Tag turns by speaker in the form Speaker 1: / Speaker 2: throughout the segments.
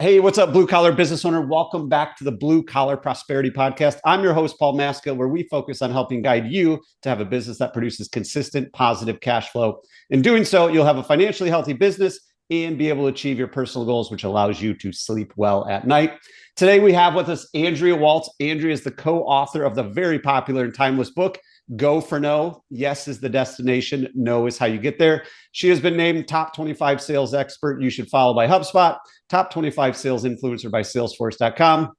Speaker 1: Hey, what's up, blue collar business owner? Welcome back to the Blue Collar Prosperity Podcast. I'm your host, Paul Maska, where we focus on helping guide you to have a business that produces consistent, positive cash flow. In doing so, you'll have a financially healthy business and be able to achieve your personal goals, which allows you to sleep well at night. Today, we have with us Andrea Waltz. Andrea is the co-author of the very popular and timeless book, Go for No. Yes is the destination. No is how you get there. She has been named top 25 sales expert you should follow by HubSpot, top 25 sales influencer by Salesforce.com.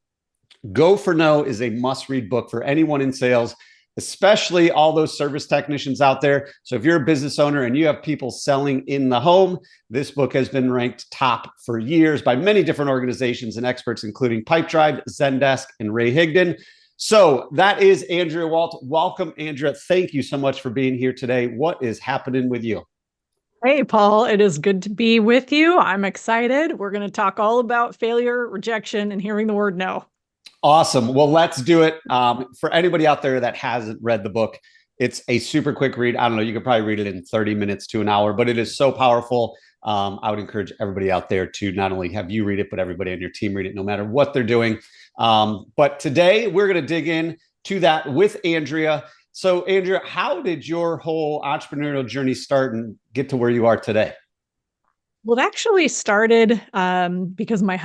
Speaker 1: Go for No is a must-read book for anyone in sales, especially all those service technicians out there. So if you're a business owner and you have people selling in the home, this book has been ranked top for years by many different organizations and experts, including Pipedrive, Zendesk, and Ray Higdon. So that is Andrea Waltz. Welcome, Andrea. Thank you so much for being here today. What is happening with you?
Speaker 2: Hey, Paul, it is good to be with you. I'm excited. We're going to talk all about failure, rejection, and hearing the word no.
Speaker 1: Awesome. Well, let's do it. For anybody out there that hasn't read the book, it's a super quick read. I don't know, you could probably read it in 30 minutes to an hour, but it is so powerful. I would encourage everybody out there to not only have you read it, but everybody on your team read it, no matter what they're doing. But today we're going to dig in to that with Andrea. So, Andrea, how did your whole entrepreneurial journey start and get to where you are today?
Speaker 2: Well, it actually started because my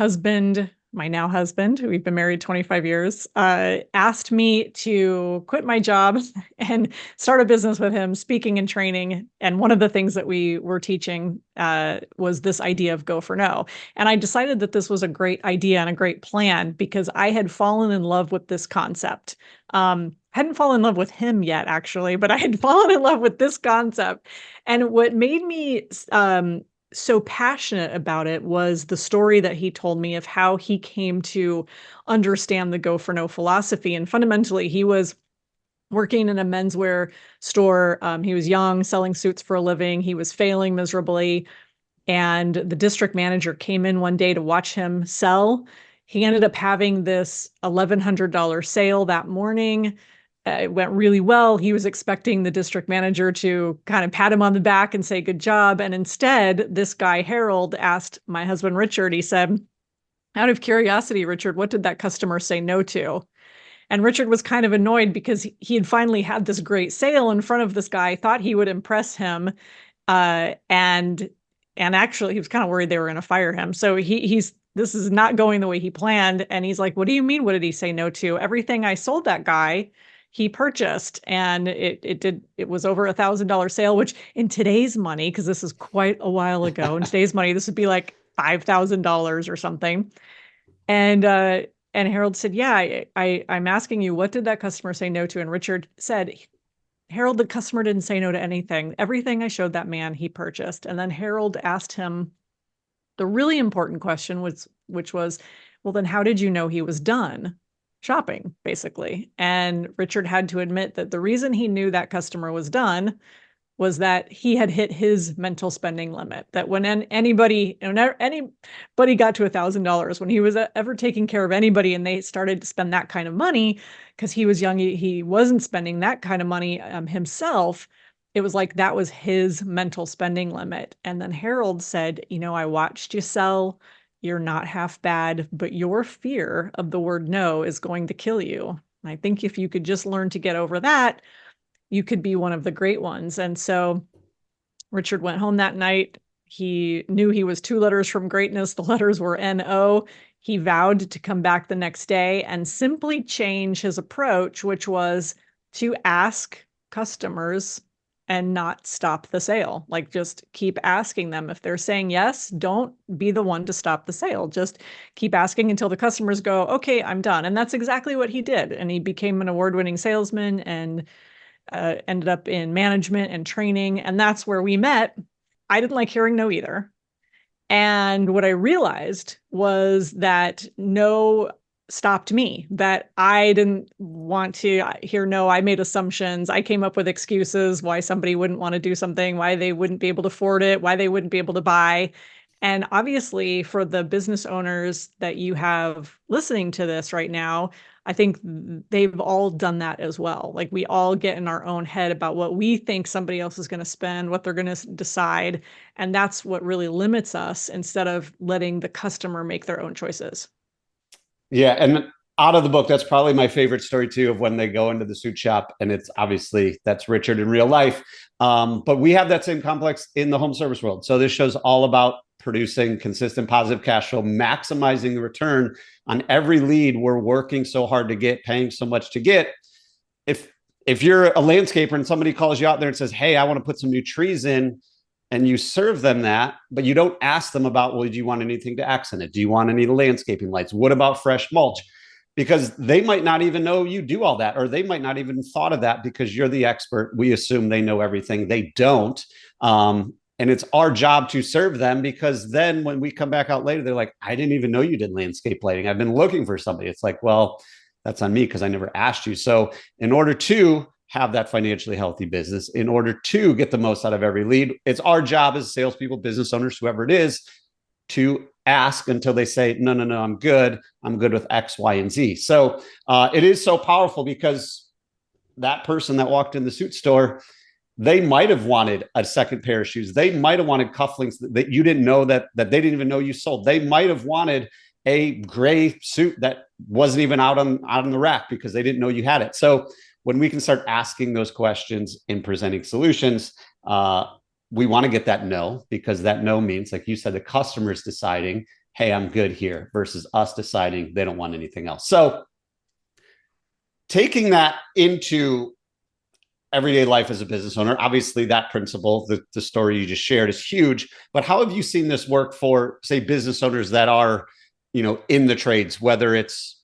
Speaker 2: now husband, we've been married 25 years, asked me to quit my job and start a business with him, speaking and training. And one of the things that we were teaching was this idea of go for no. And I decided that this was a great idea and a great plan because I had fallen in love with this concept. Hadn't fallen in love with him yet, actually, but I had fallen in love with this concept. And what made me so passionate about it was the story that he told me of how he came to understand the go for no philosophy. And fundamentally, he was working in a menswear store. He was young, selling suits for a living. He was failing miserably. And the district manager came in one day to watch him sell. He ended up having this $1,100 sale that morning. It went really well. He was expecting the district manager to kind of pat him on the back and say, good job. And instead, this guy, Harold, asked my husband, Richard, he said, out of curiosity, Richard, what did that customer say no to? And Richard was kind of annoyed because he had finally had this great sale in front of this guy, thought he would impress him. And actually, he was kind of worried they were going to fire him. So this is not going the way he planned. And he's like, what do you mean? What did he say no to? Everything I sold that guy, he purchased, and it was over $1,000 sale, which in today's money, because this is quite a while ago, in today's money, this would be like $5,000 or something. And Harold said, yeah, I'm asking you, what did that customer say no to? And Richard said, Harold, the customer didn't say no to anything. Everything I showed that man, he purchased. And then Harold asked him the really important question, which was, well, then how did you know he was done shopping, basically? And Richard had to admit that the reason he knew that customer was done was that he had hit his mental spending limit. That when anybody got to $1,000, when he was ever taking care of anybody and they started to spend that kind of money, because he was young, he wasn't spending that kind of money himself. It was like that was his mental spending limit. And then Harold said, I watched you sell. You're not half bad, but your fear of the word no is going to kill you. And I think if you could just learn to get over that, you could be one of the great ones. And so Richard went home that night. He knew he was 2 letters from greatness. The letters were N-O. He vowed to come back the next day and simply change his approach, which was to ask customers and not stop the sale. Like, just keep asking them. If they're saying yes, don't be the one to stop the sale. Just keep asking until the customers go, okay, I'm done. And that's exactly what he did. And he became an award-winning salesman and ended up in management and training. And that's where we met. I didn't like hearing no either. And what I realized was that no stopped me, that I didn't want to hear no. I made assumptions. I came up with excuses why somebody wouldn't want to do something, why they wouldn't be able to afford it, why they wouldn't be able to buy. And obviously, for the business owners that you have listening to this right now, I think they've all done that as well. Like we all get in our own head about what we think somebody else is going to spend, what they're going to decide. And that's what really limits us instead of letting the customer make their own choices.
Speaker 1: Yeah. And out of the book, that's probably my favorite story too, of when they go into the suit shop, and it's obviously that's Richard in real life. But we have that same complex in the home service world. So this show's all about producing consistent positive cash flow, maximizing the return on every lead we're working so hard to get, paying so much to get. If you're a landscaper and somebody calls you out there and says, hey, I want to put some new trees in, and you serve them that, but you don't ask them about, well, do you want anything to accent it? Do you want any landscaping lights? What about fresh mulch? Because they might not even know you do all that, or they might not even thought of that because you're the expert. We assume they know everything. They don't. And it's our job to serve them, because then when we come back out later, they're like, I didn't even know you did landscape lighting. I've been looking for somebody. It's like, well, that's on me because I never asked you. So in order to have that financially healthy business, in order to get the most out of every lead, it's our job as salespeople, business owners, whoever it is, to ask until they say, no, I'm good with X, Y, and Z. So it is so powerful, because that person that walked in the suit store, they might have wanted a second pair of shoes. They might have wanted cufflinks that you didn't know that they didn't even know you sold. They might have wanted a gray suit that wasn't even out on the rack because they didn't know you had it. So when we can start asking those questions and presenting solutions, we want to get that no, because that no means, like you said, the customer's deciding, hey, I'm good here, versus us deciding they don't want anything else. So taking that into everyday life as a business owner, obviously that principle, the story you just shared, is huge. But how have you seen this work for, say, business owners that are, in the trades, whether it's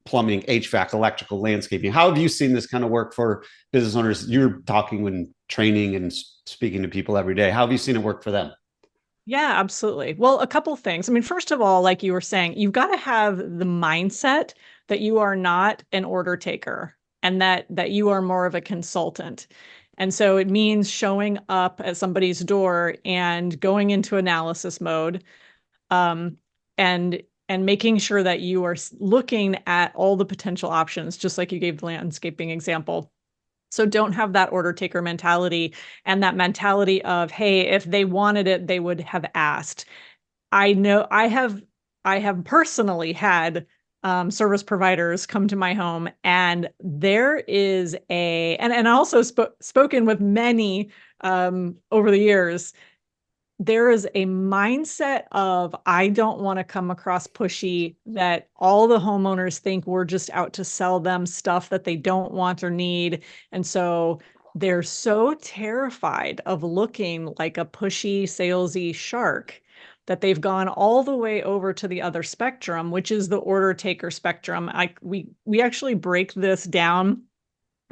Speaker 1: plumbing, HVAC, electrical, landscaping? How have you seen this kind of work for business owners? You're talking when training and speaking to people every day. How have you seen it work for them?
Speaker 2: Yeah, absolutely. Well, a couple things. I mean, first of all, like you were saying, you've got to have the mindset that you are not an order taker, and that you are more of a consultant. And so it means showing up at somebody's door and going into analysis mode, um, and making sure that you are looking at all the potential options, just like you gave the landscaping example. So don't have that order taker mentality, and that mentality of, hey, if they wanted it, they would have asked. I know I have personally had service providers come to my home, and there is and also spoken with many over the years. There is a mindset of, I don't want to come across pushy, that all the homeowners think we're just out to sell them stuff that they don't want or need. And so they're so terrified of looking like a pushy, salesy shark that they've gone all the way over to the other spectrum, which is the order taker spectrum. We actually break this down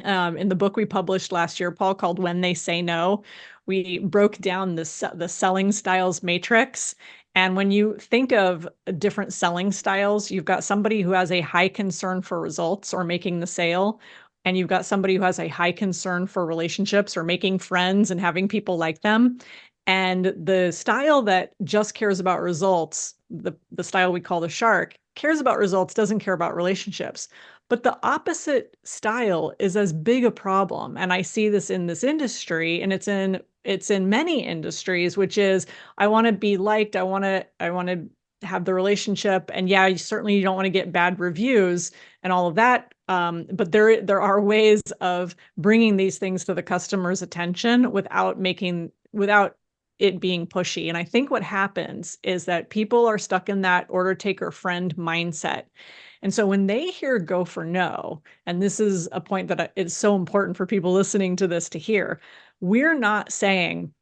Speaker 2: in the book we published last year, Paul, called When They Say No. We broke down the selling styles matrix. And when you think of different selling styles, you've got somebody who has a high concern for results or making the sale. And you've got somebody who has a high concern for relationships or making friends and having people like them. And the style that just cares about results, the style we call the shark, cares about results, doesn't care about relationships. But the opposite style is as big a problem. And I see this in this industry, and it's in many industries, which is, I want to be liked. I want to have the relationship. And yeah, you don't want to get bad reviews and all of that. But there are ways of bringing these things to the customer's attention without it being pushy. And I think what happens is that people are stuck in that order taker friend mindset. And so when they hear go for no, and this is a point that is so important for people listening to this to hear, we're not saying,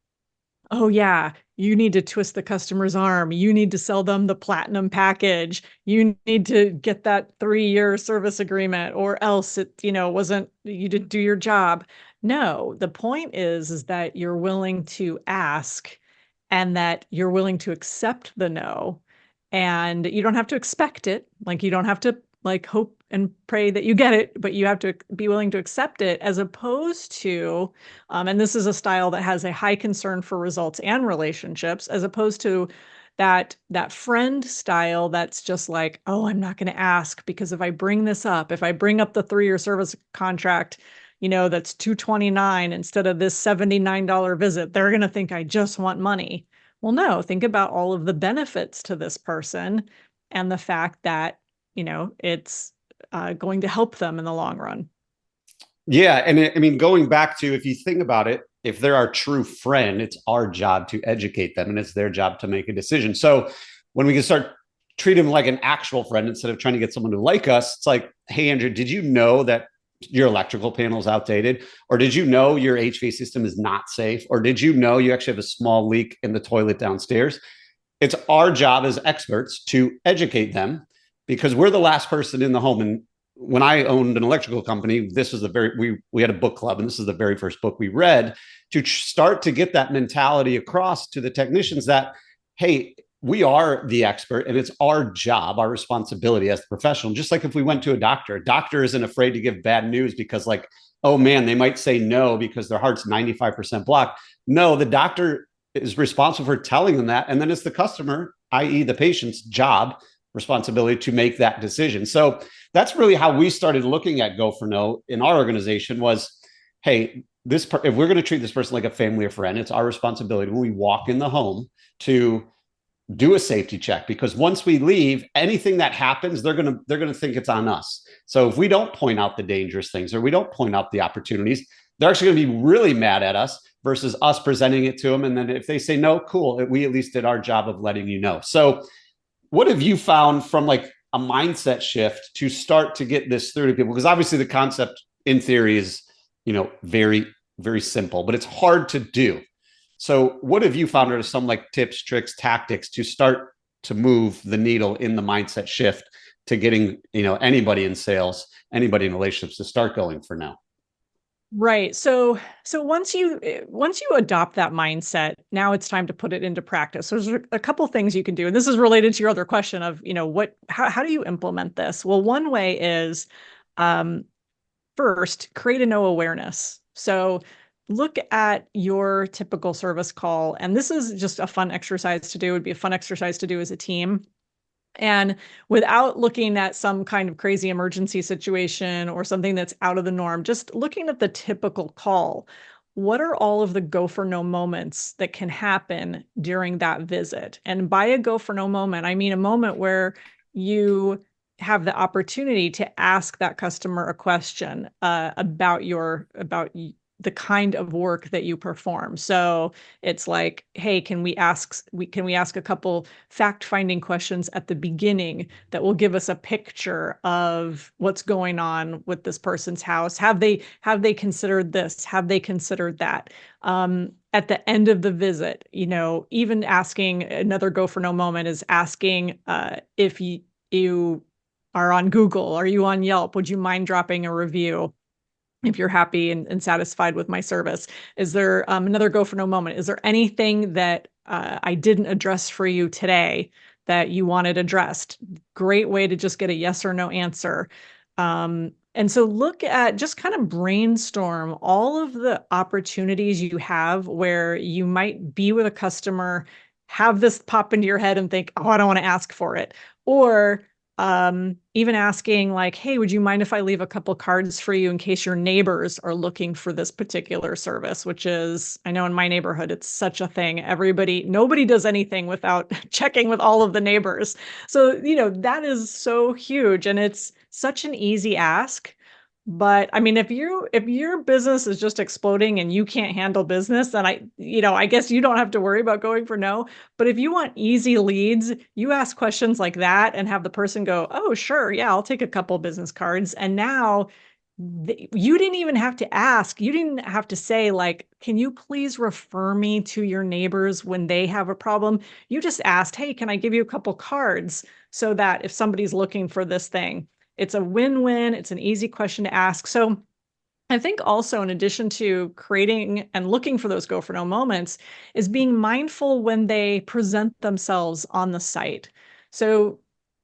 Speaker 2: oh yeah, you need to twist the customer's arm. You need to sell them the platinum package. You need to get that 3-year service agreement, or else it, wasn't, you didn't do your job. No, the point is that you're willing to ask, and that you're willing to accept the no. And you don't have to expect it. Like, you don't have to hope and pray that you get it, but you have to be willing to accept it, as opposed to, and this is a style that has a high concern for results and relationships, as opposed to that friend style that's just like, oh, I'm not going to ask because if I bring this up, if I bring up the 3-year service contract, that's $229 instead of this $79 visit, they're going to think I just want money. Well, no, think about all of the benefits to this person and the fact that, it's going to help them in the long run.
Speaker 1: Yeah. And I mean, going back to, if you think about it, if they're our true friend, it's our job to educate them and it's their job to make a decision. So when we can start treating them like an actual friend instead of trying to get someone to like us, it's like, hey, Andrew, did you know that your electrical panel is outdated? Or did you know your HVAC system is not safe? Or did you know you actually have a small leak in the toilet downstairs? It's our job as experts to educate them because we're the last person in the home. And when I owned an electrical company, this was we had a book club, and this is the very first book we read to start to get that mentality across to the technicians that, hey, we are the expert and it's our job, our responsibility as the professional. Just like if we went to a doctor isn't afraid to give bad news because like, oh man, they might say no because their heart's 95% blocked. No, the doctor is responsible for telling them that. And then it's the customer, i.e. the patient's job, responsibility to make that decision. So that's really how we started looking at Go for No in our organization was, hey, if we're going to treat this person like a family or friend, it's our responsibility when we walk in the home to do a safety check, because once we leave, anything that happens, they're going to think it's on us. So if we don't point out the dangerous things or we don't point out the opportunities, they're actually going to be really mad at us versus us presenting it to them. And then if they say no, cool, we at least did our job of letting you know. So what have you found from like a mindset shift to start to get this through to people? Because obviously the concept in theory is, very, very simple, but it's hard to do. So what have you found are some like tips, tricks, tactics to start to move the needle in the mindset shift to getting, anybody in sales, anybody in relationships to start going for now?
Speaker 2: Right. So once you adopt that mindset, now it's time to put it into practice. So there's a couple things you can do. And this is related to your other question of, how do you implement this? Well, one way is first, create a no awareness. So look at your typical service call. And this is just a fun exercise to do. It would be a fun exercise to do as a team. And without looking at some kind of crazy emergency situation or something that's out of the norm, just looking at the typical call, what are all of the go for no moments that can happen during that visit? And by a go for no moment, I mean a moment where you have the opportunity to ask that customer a question about the kind of work that you perform. So it's like, hey, can we ask a couple fact-finding questions at the beginning that will give us a picture of what's going on with this person's house? Have they considered this? Have they considered that? At the end of the visit, even asking another go for no moment is asking if you are on Google, are you on Yelp? Would you mind dropping a review? If you're happy and satisfied with my service. Is there another go for no moment? Is there anything that I didn't address for you today that you wanted addressed? Great way to just get a yes or no answer. And so look at, just kind of brainstorm all of the opportunities you have where you might be with a customer, have this pop into your head and think, oh, I don't want to ask for it. Or even asking like, hey, would you mind if I leave a couple cards for you in case your neighbors are looking for this particular service, which is, I know in my neighborhood, it's such a thing. Nobody does anything without checking with all of the neighbors. So, that is so huge. And it's such an easy ask. But I mean, if your business is just exploding and you can't handle business, then I guess you don't have to worry about going for no. But if you want easy leads, you ask questions like that and have the person go, oh, sure, yeah, I'll take a couple business cards. And now you didn't even have to ask. You didn't have to say like, can you please refer me to your neighbors when they have a problem? You just asked, hey, can I give you a couple cards so that if somebody's looking for this thing, it's a win-win. It's an easy question to ask. So I think also, in addition to creating and looking for those go for no moments, is being mindful when they present themselves on the site. So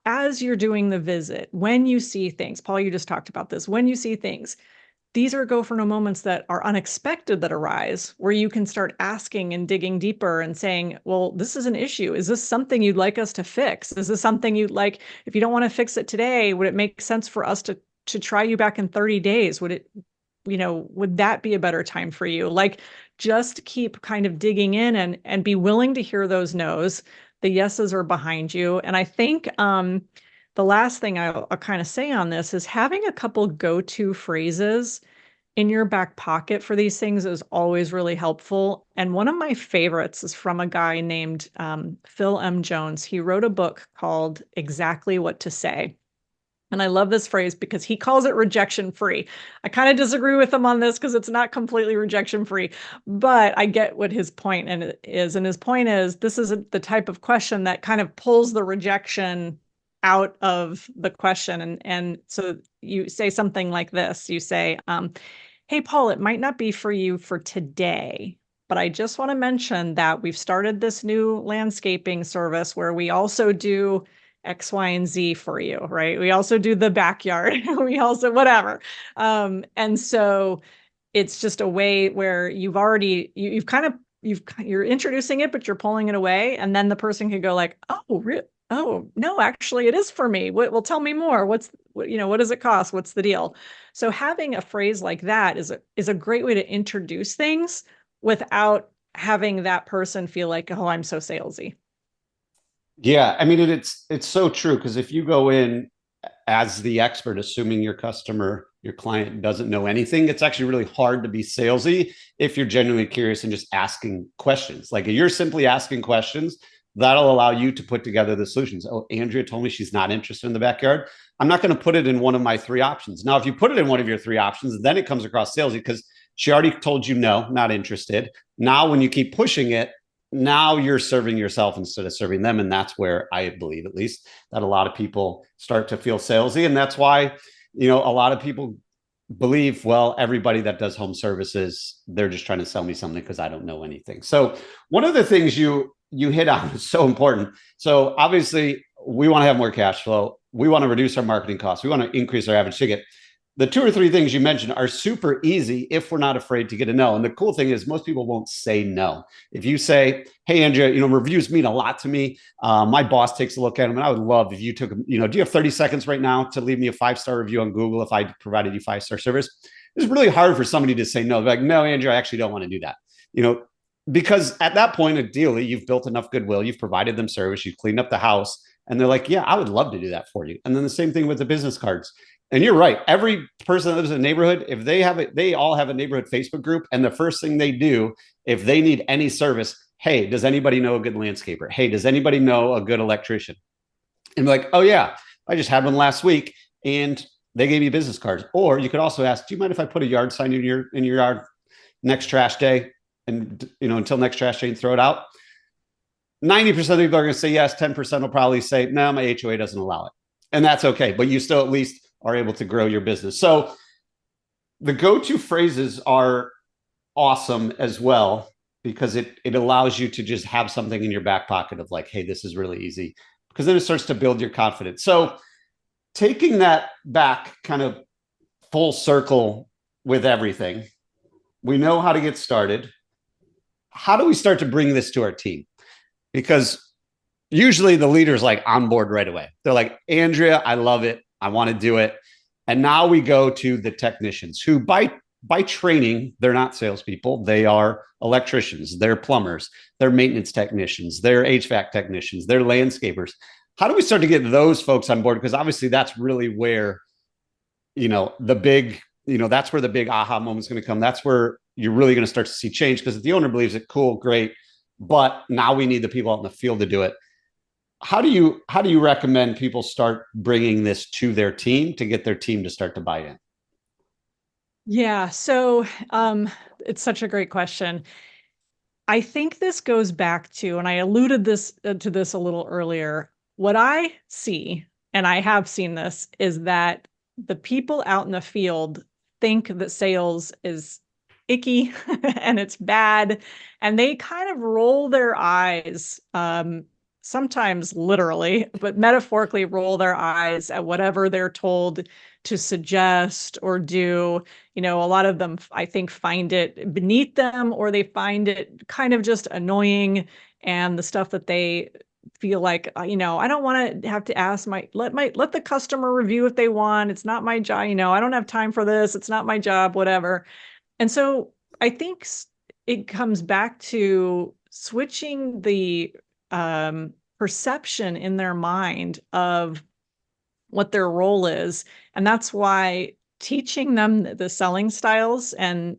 Speaker 2: as you're doing the visit, when you see things, Paul, you just talked about this, when you see things, these are go for no moments that are unexpected that arise, where you can start asking and digging deeper and saying, well, this is an issue. Is this something you'd like us to fix? Is this something you'd like, if you don't want to fix it today, would it make sense for us to try you back in 30 days? Would it, would that be a better time for you? Like, just keep kind of digging in and be willing to hear those no's. The yeses are behind you. And I think the last thing I'll kind of say on this is having a couple go-to phrases in your back pocket for these things is always really helpful. And one of my favorites is from a guy named Phil M. Jones. He wrote a book called Exactly What to Say. And I love this phrase because he calls it rejection free. I kind of disagree with him on this because it's not completely rejection free, but I get what his point is. And his point is, this is the type of question that kind of pulls the rejection out of the question. And so you say something like this. You say, hey, Paul, it might not be for you for today, but I just want to mention that we've started this new landscaping service where we also do X, Y, and Z for you, right? We also do the backyard. We also, whatever. And so it's just a way where you've already, you're introducing it, but you're pulling it away. And then the person could go like, oh, no, actually it is for me. Well, tell me more. What does it cost? What's the deal? So having a phrase like that is a great way to introduce things without having that person feel like, oh, I'm so salesy.
Speaker 1: Yeah, I mean, it's so true, because if you go in as the expert, assuming your customer, your client doesn't know anything, it's actually really hard to be salesy if you're genuinely curious and just asking questions. Like, if you're simply asking questions, that'll allow you to put together the solutions. Oh, Andrea told me she's not interested in the backyard. I'm not going to put it in one of my 3 options. Now, if you put it in one of your 3 options, then it comes across salesy because she already told you no, not interested. Now, when you keep pushing it, now you're serving yourself instead of serving them. And that's where I believe, at least, that a lot of people start to feel salesy. And that's why, a lot of people believe, well, everybody that does home services, they're just trying to sell me something because I don't know anything. So one of the things you hit on is so important. So obviously we want to have more cash flow. We want to reduce our marketing costs. We want to increase our average ticket. The 2 or 3 things you mentioned are super easy if we're not afraid to get a no. And the cool thing is most people won't say no. If you say, hey, Andrea, reviews mean a lot to me. My boss takes a look at them, and I would love if you took, do you have 30 seconds right now to leave me a 5-star review on Google if I provided you 5-star service? It's really hard for somebody to say no. They're like, no, Andrea, I actually don't want to do that. Because at that point, ideally, you've built enough goodwill, you've provided them service, you've cleaned up the house, and they're like, yeah, I would love to do that for you. And then the same thing with the business cards. And you're right. Every person that lives in a neighborhood, if they have it, they all have a neighborhood Facebook group. And the first thing they do, if they need any service, hey, does anybody know a good landscaper? Hey, does anybody know a good electrician? And like, oh yeah, I just had one last week and they gave me business cards. Or you could also ask, do you mind if I put a yard sign in your yard next trash day? And until next trash day and throw it out. 90% of people are going to say yes. 10% will probably say, no, my HOA doesn't allow it. And that's okay. But you still at least are able to grow your business. So the go-to phrases are awesome as well, because it allows you to just have something in your back pocket of like, hey, this is really easy, because then it starts to build your confidence. So taking that back kind of full circle with everything, we know how to get started. How do we start to bring this to our team? Because usually the leader's like on board right away. They're like, Andrea, I love it. I want to do it. And now we go to the technicians who by training, they're not salespeople. They are electricians, they're plumbers, they're maintenance technicians, they're HVAC technicians, they're landscapers. How do we start to get those folks on board? Because obviously that's really where, the big, that's where the big aha moment is going to come. That's where you're really going to start to see change, because if the owner believes it, cool, great. But now we need the people out in the field to do it. How do you recommend people start bringing this to their team to get their team to start to buy in?
Speaker 2: Yeah, so it's such a great question. I think this goes back to, and I alluded to this a little earlier, what I see, and I have seen this, is that the people out in the field think that sales is icky and it's bad, and they kind of roll their eyes sometimes literally, but metaphorically roll their eyes at whatever they're told to suggest or do. A lot of them, I think, find it beneath them, or they find it kind of just annoying. And the stuff that they feel like, I don't want to have to ask let the customer review if they want. It's not my job. I don't have time for this. It's not my job, whatever. And so I think it comes back to switching the perception in their mind of what their role is. And that's why teaching them the selling styles, and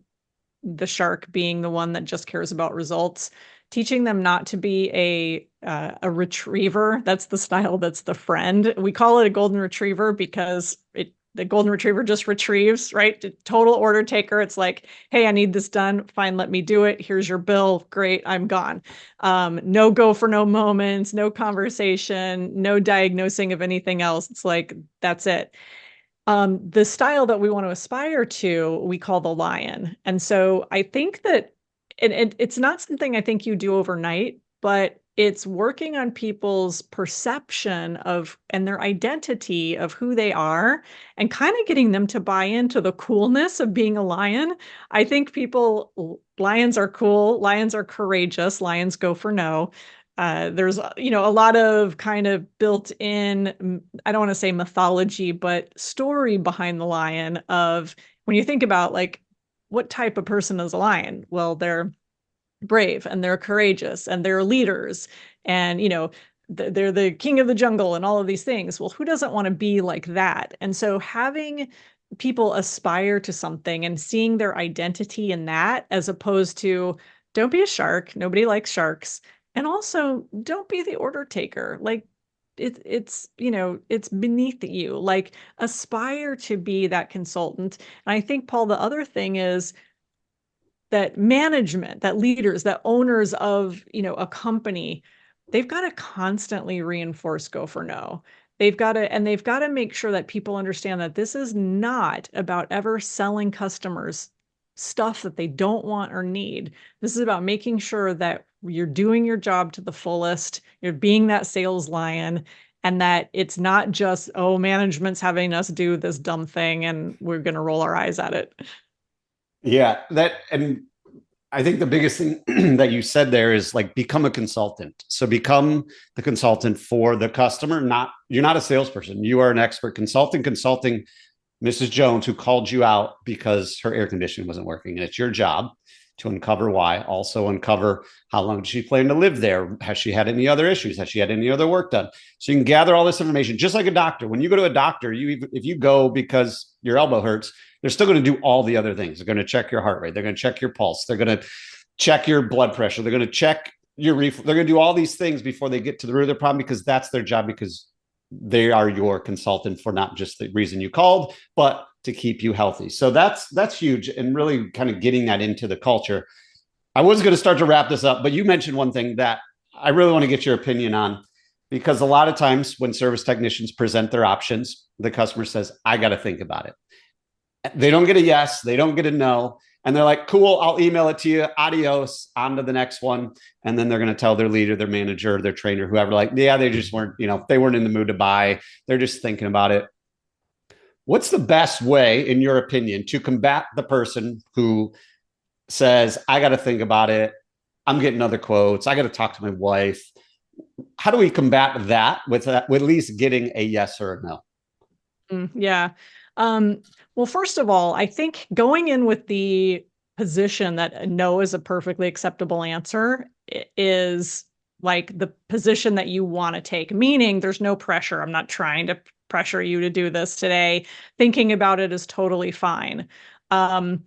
Speaker 2: the shark being the one that just cares about results, teaching them not to be a retriever. That's the style that's the friend. We call it a golden retriever because the golden retriever just retrieves, right? Total order taker. It's like, hey, I need this done. Fine, let me do it. Here's your bill. Great, I'm gone. No go for no moments, no conversation, no diagnosing of anything else. It's like, that's it. The style that we want to aspire to, we call the lion. And so I think that it's not something I think you do overnight, but it's working on people's perception of and their identity of who they are, and kind of getting them to buy into the coolness of being a lion. I think lions are cool, lions are courageous, lions go for no. There's, a lot of kind of built in, I don't want to say mythology, but story behind the lion of when you think about like, what type of person is a lion? Well, they're brave and they're courageous and they're leaders and, they're the king of the jungle and all of these things. Well, who doesn't want to be like that? And so having people aspire to something and seeing their identity in that, as opposed to don't be a shark. Nobody likes sharks. And also don't be the order taker. Like it's beneath you. Like aspire to be that consultant. And I think, Paul, the other thing is that management, that leaders, that owners of, a company, they've got to constantly reinforce go for no. They've got to make sure that people understand that this is not about ever selling customers stuff that they don't want or need. This is about making sure that you're doing your job to the fullest, you're being that sales lion, and that it's not just, oh, management's having us do this dumb thing and we're going to roll our eyes at it.
Speaker 1: Yeah, and I think the biggest thing that you said there is like become a consultant. So become the consultant for the customer. You're not a salesperson. You are an expert consulting Mrs. Jones, who called you out because her air conditioning wasn't working. And it's your job to uncover why. Also uncover how long does she plan to live there? Has she had any other issues? Has she had any other work done? So you can gather all this information, just like a doctor. When you go to a doctor, if you go because your elbow hurts, they're still going to do all the other things. They're going to check your heart rate. They're going to check your pulse. They're going to check your blood pressure. They're going to check your they're going to do all these things before they get to the root of their problem, because that's their job, because they are your consultant for not just the reason you called, but to keep you healthy. So that's huge, and really kind of getting that into the culture. I was going to start to wrap this up, but you mentioned one thing that I really want to get your opinion on, because a lot of times when service technicians present their options, the customer says, I got to think about it. They don't get a yes, they don't get a no. And they're like, cool, I'll email it to you. Adios, on to the next one. And then they're going to tell their leader, their manager, their trainer, whoever, like, yeah, they just weren't, they weren't in the mood to buy. They're just thinking about it. What's the best way, in your opinion, to combat the person who says, I got to think about it, I'm getting other quotes, I got to talk to my wife? How do we combat that with at least getting a yes or a no?
Speaker 2: Yeah. Well, first of all, I think going in with the position that no is a perfectly acceptable answer is like the position that you want to take, meaning there's no pressure. I'm not trying to pressure you to do this today. Thinking about it is totally fine. And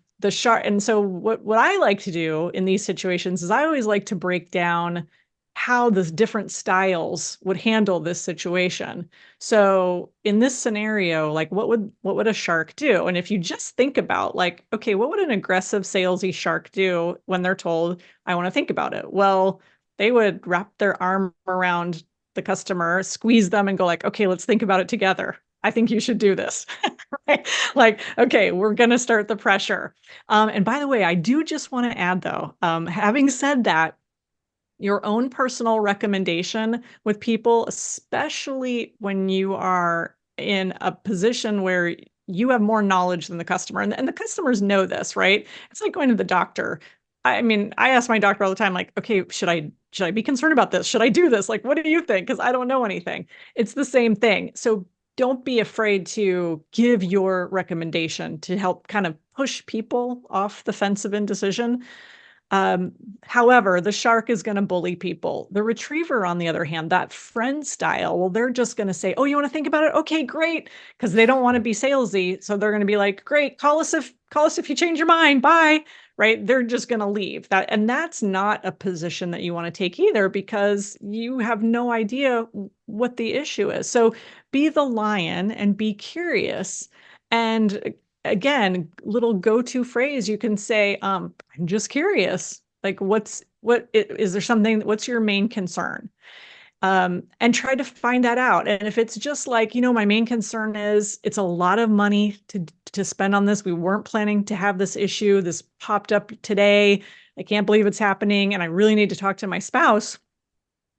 Speaker 2: so what I like to do in these situations is I always like to break down how the different styles would handle this situation. So in this scenario, like what would a shark do? And if you just think about like, okay, what would an aggressive salesy shark do when they're told, I want to think about it? Well, they would wrap their arm around the customer, squeeze them and go like, okay, let's think about it together. I think you should do this. Right? Like, okay, we're going to start the pressure. And by the way, I do just want to add though, having said that, your own personal recommendation with people, especially when you are in a position where you have more knowledge than the customer. And the customers know this, right? It's like going to the doctor. I mean, I ask my doctor all the time, like, okay, should I be concerned about this? Should I do this? Like, what do you think? Because I don't know anything. It's the same thing. So don't be afraid to give your recommendation to help kind of push people off the fence of indecision. Um, However, the shark is going to bully people. The retriever, on the other hand, that friend style, well, they're just going to say, "Oh, you want to think about it? Okay, great," because they don't want to be salesy. So they're going to be like, "Great, call us if you change your mind. Bye." Right? They're just going to leave. And that's not a position that you want to take either, because you have no idea what the issue is. So be the lion and be curious. And again, little go-to phrase, you can say, I'm just curious. Like, what is there something, what's your main concern? And try to find that out. And if it's just like, my main concern is it's a lot of money to spend on this. We weren't planning to have this issue. This popped up today. I can't believe it's happening. And I really need to talk to my spouse.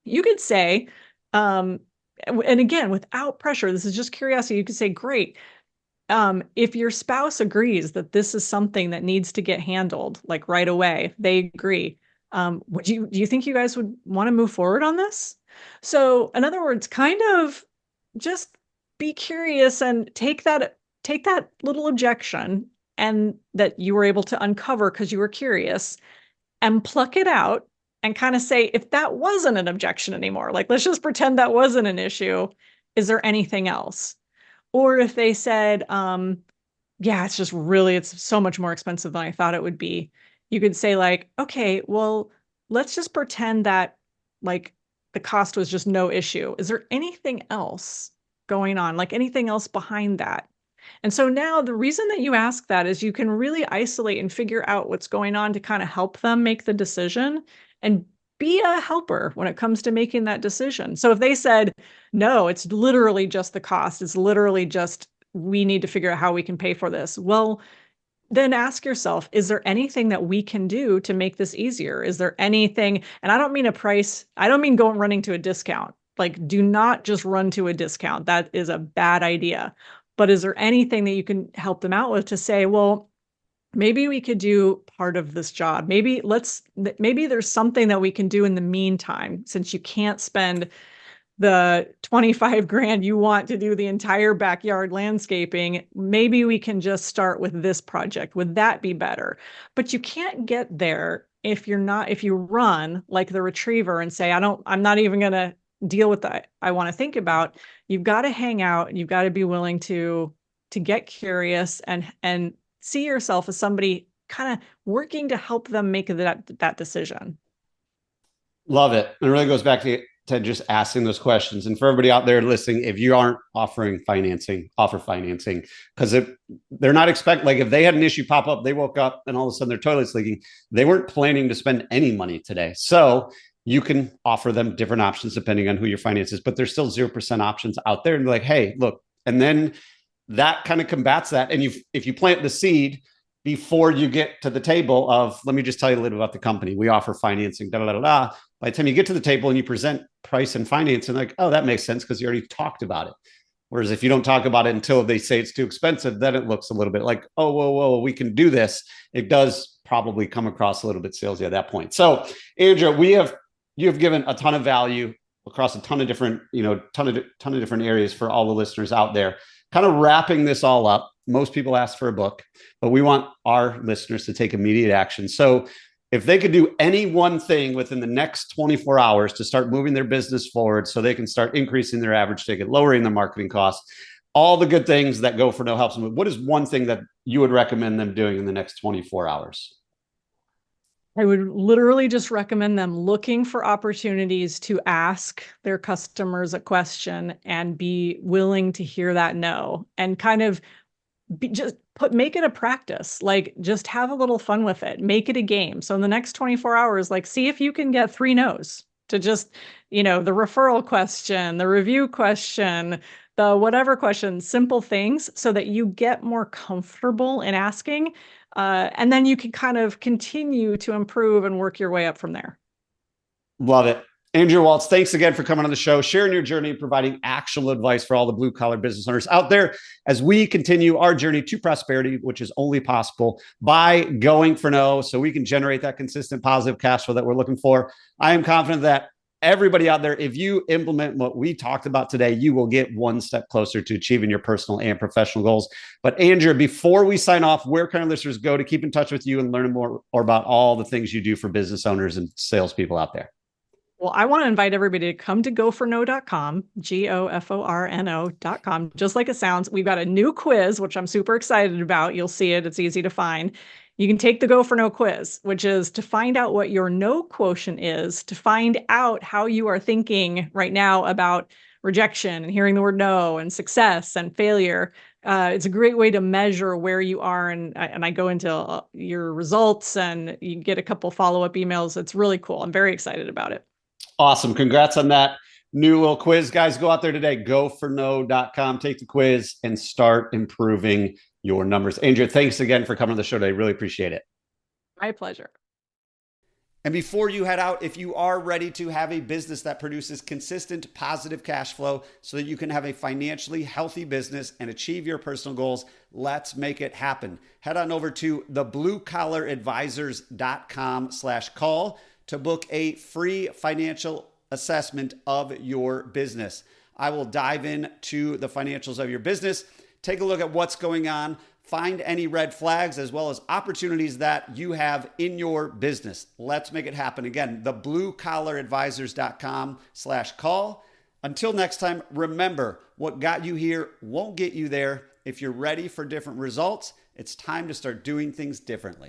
Speaker 2: You could say, and again, without pressure, this is just curiosity. You could say, great. If your spouse agrees that this is something that needs to get handled, like right away, they agree. Do you think you guys would want to move forward on this? So, in other words, kind of just be curious and take that little objection and that you were able to uncover because you were curious, and pluck it out and kind of say, if that wasn't an objection anymore, like let's just pretend that wasn't an issue. Is there anything else? Or if they said, yeah, it's so much more expensive than I thought it would be. You could say like, okay, well, let's just pretend that like the cost was just no issue. Is there anything else going on? Like anything else behind that? And so now the reason that you ask that is you can really isolate and figure out what's going on to kind of help them make the decision and be a helper when it comes to making that decision. So if they said, no, it's literally just the cost, it's literally just we need to figure out how we can pay for this. Well, then ask yourself, is there anything that we can do to make this easier? Is there anything, and I don't mean a price, I don't mean running to a discount. Like, do not just run to a discount. That is a bad idea. But is there anything that you can help them out with to say, well, maybe we could do part of this job. Maybe there's something that we can do in the meantime, since you can't spend the 25 grand you want to do the entire backyard landscaping. Maybe we can just start with this project. Would that be better? But you can't get there if you run like the retriever and say, I'm not even going to deal with that. I want to think about. You've got to hang out. You've got to be willing to get curious and see yourself as somebody kind of working to help them make that decision.
Speaker 1: Love it. It really goes back to just asking those questions. And for everybody out there listening, if you aren't offering financing, offer financing, because they're not expecting, like if they had an issue pop up, they woke up and all of a sudden their toilet's leaking, they weren't planning to spend any money today. So you can offer them different options depending on who your finance is, but there's still 0% options out there. And be like, hey, look, and then that kind of combats that. And if you plant the seed before you get to the table of, let me just tell you a little about the company. We offer financing, da, da, da, da. By the time you get to the table and you present price and financing, like, oh, that makes sense because you already talked about it. Whereas if you don't talk about it until they say it's too expensive, then it looks a little bit like, oh, whoa, we can do this. It does probably come across a little bit salesy at that point. So, Andrea, you have given a ton of value across a ton of different, ton of different areas for all the listeners out there. Kind of wrapping this all up, most people ask for a book, but we want our listeners to take immediate action. So if they could do any one thing within the next 24 hours to start moving their business forward so they can start increasing their average ticket, lowering their marketing costs, all the good things that go for No Helps, what is one thing that you would recommend them doing in the next 24 hours?
Speaker 2: I would literally just recommend them looking for opportunities to ask their customers a question and be willing to hear that no, and kind of make it a practice. Like, just have a little fun with it. Make it a game. So in the next 24 hours, like, see if you can get 3 no's to just, the referral question, the review question, the whatever question, simple things, so that you get more comfortable in asking. And then you can kind of continue to improve and work your way up from there.
Speaker 1: Love it. Andrea Waltz, thanks again for coming on the show, sharing your journey, and providing actionable advice for all the blue collar business owners out there as we continue our journey to prosperity, which is only possible by going for no, so we can generate that consistent positive cash flow that we're looking for. I am confident that everybody out there, if you implement what we talked about today, you will get one step closer to achieving your personal and professional goals. But Andrea, before we sign off, where can our listeners go to keep in touch with you and learn more about all the things you do for business owners and salespeople out there?
Speaker 2: Well, I want to invite everybody to come to goforno.com, GOFORNO.com. Just like it sounds, we've got a new quiz, which I'm super excited about. You'll see it. It's easy to find. You can take the Go for No quiz, which is to find out what your no quotient is, to find out how you are thinking right now about rejection and hearing the word no and success and failure. It's a great way to measure where you are. And I go into your results and you get a couple follow-up emails. It's really cool. I'm very excited about it.
Speaker 1: Awesome. Congrats on that new little quiz. Guys, go out there today, goforno.com, take the quiz and start improving your numbers. Andrea, thanks again for coming on the show today. Really appreciate it.
Speaker 2: My pleasure.
Speaker 1: And before you head out, if you are ready to have a business that produces consistent positive cash flow so that you can have a financially healthy business and achieve your personal goals, let's make it happen. Head on over to thebluecollaradvisors.com/call to book a free financial assessment of your business. I will dive into the financials of your business, take a look at what's going on, find any red flags as well as opportunities that you have in your business. Let's make it happen. Again, thebluecollaradvisors.com/call. Until next time, remember, what got you here won't get you there. If you're ready for different results, it's time to start doing things differently.